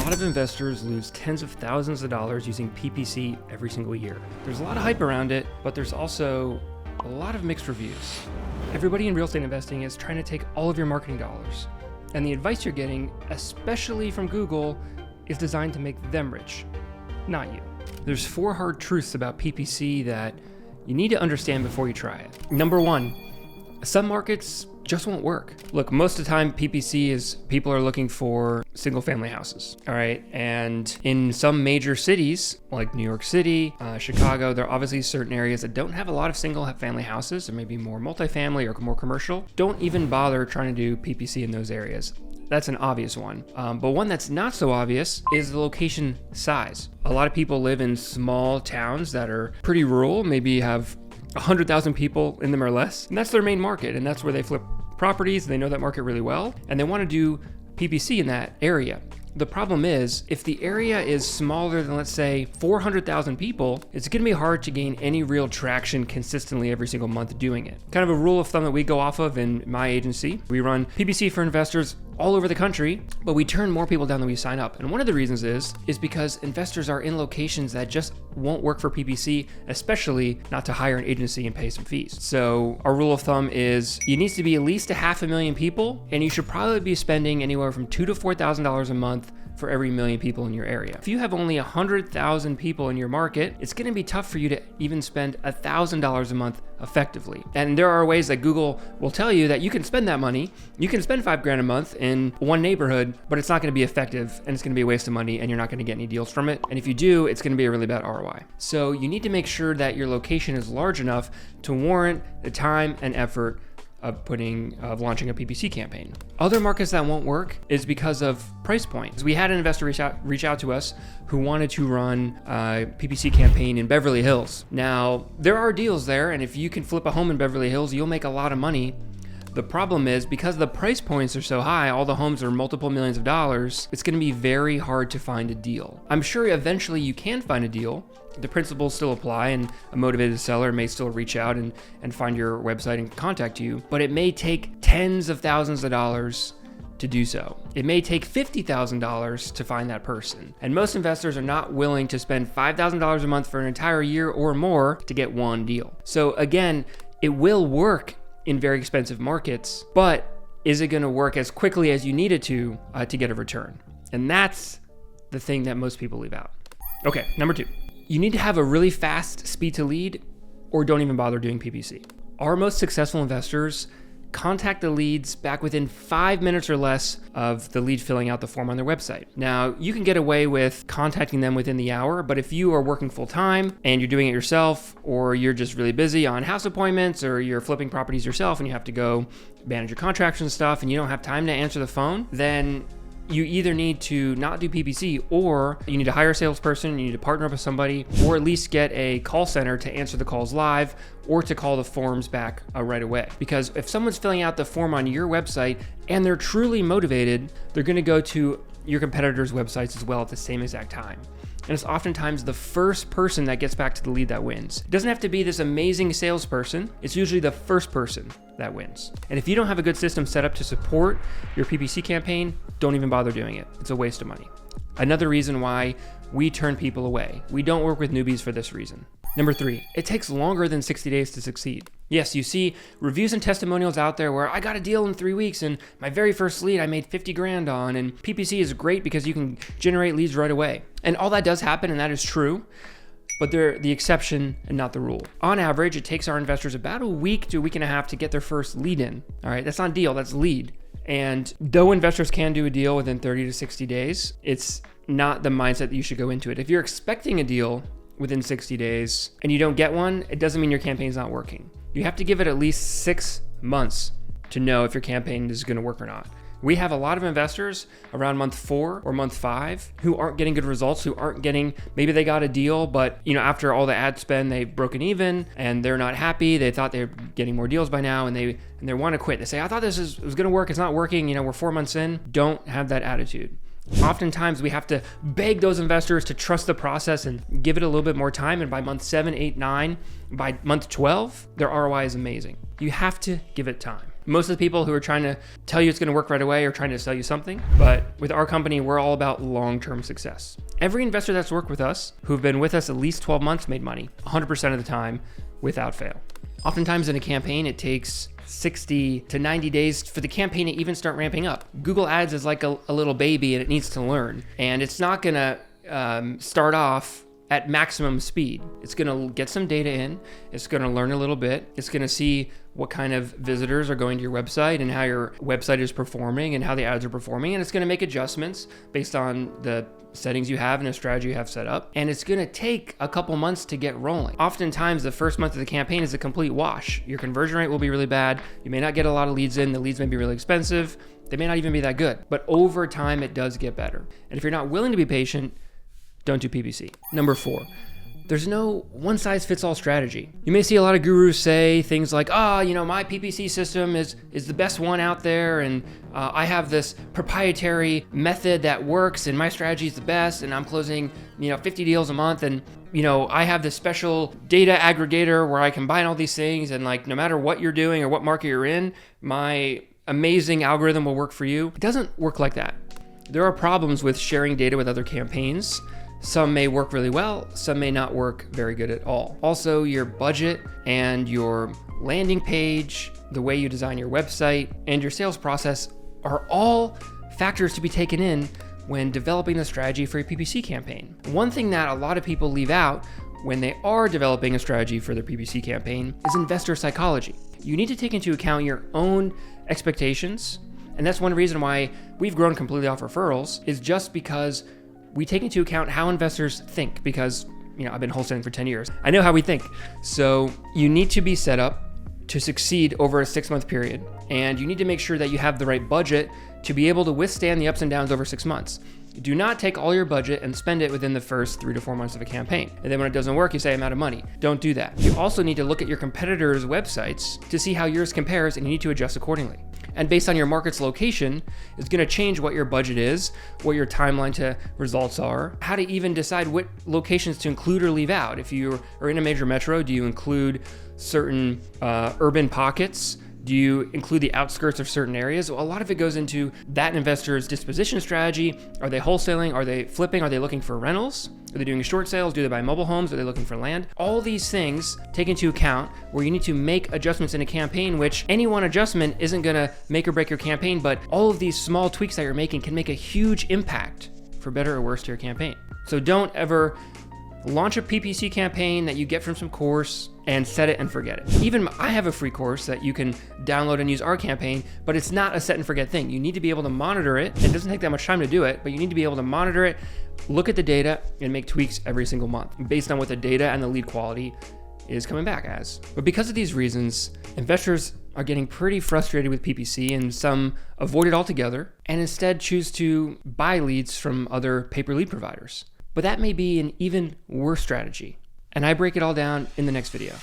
lot of investors lose tens of thousands of dollars using PPC every single year. There's a lot of hype around it, but there's also a lot of mixed reviews. Everybody in real estate investing is trying to take all of your marketing dollars, and the advice you're getting, especially from Google, is designed to make them rich, not you. There's 4 hard truths about PPC that you need to understand before you try it. Number 1, some markets just won't work. Look, most of the time PPC is people are looking for single family houses, all right? And in some major cities like New York City, Chicago, there are obviously certain areas that don't have a lot of single family houses, or maybe more multifamily or more commercial. Don't even bother trying to do PPC in those areas. That's an obvious one. But one that's not so obvious is the location size. A lot of people live in small towns that are pretty rural, maybe have 100,000 people in them or less, and that's their main market, and that's where they flip properties, and they know that market really well, and they want to do PPC in that area. The problem is, if the area is smaller than, let's say, 400,000 people, it's going to be hard to gain any real traction consistently every single month doing it. Kind of a rule of thumb that we go off of in my agency. We run PPC for investors all over the country, but we turn more people down than we sign up. And one of the reasons is because investors are in locations that just won't work for PPC, especially not to hire an agency and pay some fees. So our rule of thumb is you need to be at least 500,000 people, and you should probably be spending anywhere from $2,000 to $4,000 a month for every 1 million people in your area. If you have only 100,000 people in your market, it's going to be tough for you to even spend $1,000 a month effectively. And there are ways that Google will tell you that you can spend that money. You can spend $5,000 a month in one neighborhood, but it's not going to be effective, and it's going to be a waste of money, and you're not going to get any deals from it. And if you do, it's going to be a really bad ROI. So you need to make sure that your location is large enough to warrant the time and effort of launching a PPC campaign. Other markets that won't work is because of price points. We had an investor reach out to us who wanted to run a PPC campaign in Beverly Hills. Now, there are deals there, and if you can flip a home in Beverly Hills, you'll make a lot of money. The problem is, because the price points are so high, all the homes are multiple millions of dollars, it's going to be very hard to find a deal. I'm sure eventually you can find a deal. The principles still apply, and a motivated seller may still reach out and find your website and contact you, but it may take tens of thousands of dollars to do so. It may take $50,000 to find that person. And most investors are not willing to spend $5,000 a month for an entire year or more to get one deal. So again, it will work in very expensive markets, but is it going to work as quickly as you need it to get a return? And that's the thing that most people leave out. Okay, number 2. You need to have a really fast speed to lead, or don't even bother doing PPC. Our most successful investors contact the leads back within 5 minutes or less of the lead filling out the form on their website. Now, you can get away with contacting them within the hour, but if you are working full time and you're doing it yourself, or you're just really busy on house appointments, or you're flipping properties yourself and you have to go manage your contracts and stuff, and you don't have time to answer the phone, then you either need to not do PPC, or you need to hire a salesperson, you need to partner up with somebody, or at least get a call center to answer the calls live, or to call the forms back right away. Because if someone's filling out the form on your website and they're truly motivated, they're going to go to your competitors' websites as well at the same exact time. And it's oftentimes the first person that gets back to the lead that wins. It doesn't have to be this amazing salesperson. It's usually the first person that wins. And if you don't have a good system set up to support your PPC campaign, don't even bother doing it. It's a waste of money. Another reason why we turn people away. We don't work with newbies for this reason. Number 3, it takes longer than 60 days to succeed. Yes, you see reviews and testimonials out there where I got a deal in 3 weeks, and my very first lead I made $50,000 on, and PPC is great because you can generate leads right away. And all that does happen, and that is true, but they're the exception and not the rule. On average, it takes our investors about a week to a week and a half to get their first lead in. All right, that's not deal, that's lead. And though investors can do a deal within 30 to 60 days, it's not the mindset that you should go into it. If you're expecting a deal within 60 days and you don't get one, it doesn't mean your campaign's not working. You have to give it at least 6 months to know if your campaign is going to work or not. We have a lot of investors around month 4 or month 5 who aren't getting good results, who aren't getting, maybe they got a deal, but after all the ad spend, they've broken even and they're not happy. They thought they're getting more deals by now, and they want to quit. They say, I thought this was going to work. It's not working. We're 4 months in. Don't have that attitude. Oftentimes we have to beg those investors to trust the process and give it a little bit more time. And by month 7, 8, 9, by month 12, their ROI is amazing. You have to give it time. Most of the people who are trying to tell you it's going to work right away are trying to sell you something. But with our company, we're all about long-term success. Every investor that's worked with us, who've been with us at least 12 months, made money 100% of the time without fail. Oftentimes in a campaign, it takes 60 to 90 days for the campaign to even start ramping up. Google Ads is like a little baby and it needs to learn. And it's not going to start off at maximum speed. It's going to get some data in. It's going to learn a little bit. It's going to see what kind of visitors are going to your website and how your website is performing and how the ads are performing. And it's going to make adjustments based on the settings you have and the strategy you have set up. And it's going to take a couple months to get rolling. Oftentimes, the first month of the campaign is a complete wash. Your conversion rate will be really bad. You may not get a lot of leads in. The leads may be really expensive. They may not even be that good. But over time, it does get better. And if you're not willing to be patient, don't do PPC. Number 4, there's no one-size-fits-all strategy. You may see a lot of gurus say things like, my PPC system is the best one out there, and I have this proprietary method that works, and my strategy is the best, and I'm closing 50 deals a month, and I have this special data aggregator where I combine all these things, and no matter what you're doing or what market you're in, my amazing algorithm will work for you. It doesn't work like that. There are problems with sharing data with other campaigns. Some may work really well, some may not work very good at all. Also, your budget and your landing page, the way you design your website, and your sales process are all factors to be taken in when developing the strategy for a PPC campaign. One thing that a lot of people leave out when they are developing a strategy for their PPC campaign is investor psychology. You need to take into account your own expectations, and that's one reason why we've grown completely off referrals, is just because we take into account how investors think, because I've been wholesaling for 10 years. I know how we think. So you need to be set up to succeed over a 6-month period. And you need to make sure that you have the right budget to be able to withstand the ups and downs over 6 months. Do not take all your budget and spend it within the first 3 to 4 months of a campaign. And then when it doesn't work, you say, I'm out of money. Don't do that. You also need to look at your competitors' websites to see how yours compares, and you need to adjust accordingly. And based on your market's location, it's going to change what your budget is, what your timeline to results are, how to even decide what locations to include or leave out. If you are in a major metro, do you include certain urban pockets? Do you include the outskirts of certain areas? A lot of it goes into that investor's disposition strategy. Are they wholesaling? Are they flipping? Are they looking for rentals? Are they doing short sales? Do they buy mobile homes? Are they looking for land? All these things take into account where you need to make adjustments in a campaign, which any one adjustment isn't going to make or break your campaign, but all of these small tweaks that you're making can make a huge impact, for better or worse, to your campaign. So don't ever launch a PPC campaign that you get from some course and set it and forget it. Even I have a free course that you can download and use our campaign, but it's not a set and forget thing. You need to be able to monitor it. It doesn't take that much time to do it, but you need to be able to monitor it, look at the data, and make tweaks every single month based on what the data and the lead quality is coming back as. But because of these reasons, investors are getting pretty frustrated with PPC, and some avoid it altogether and instead choose to buy leads from other pay-per-lead providers. But that may be an even worse strategy, and I break it all down in the next video.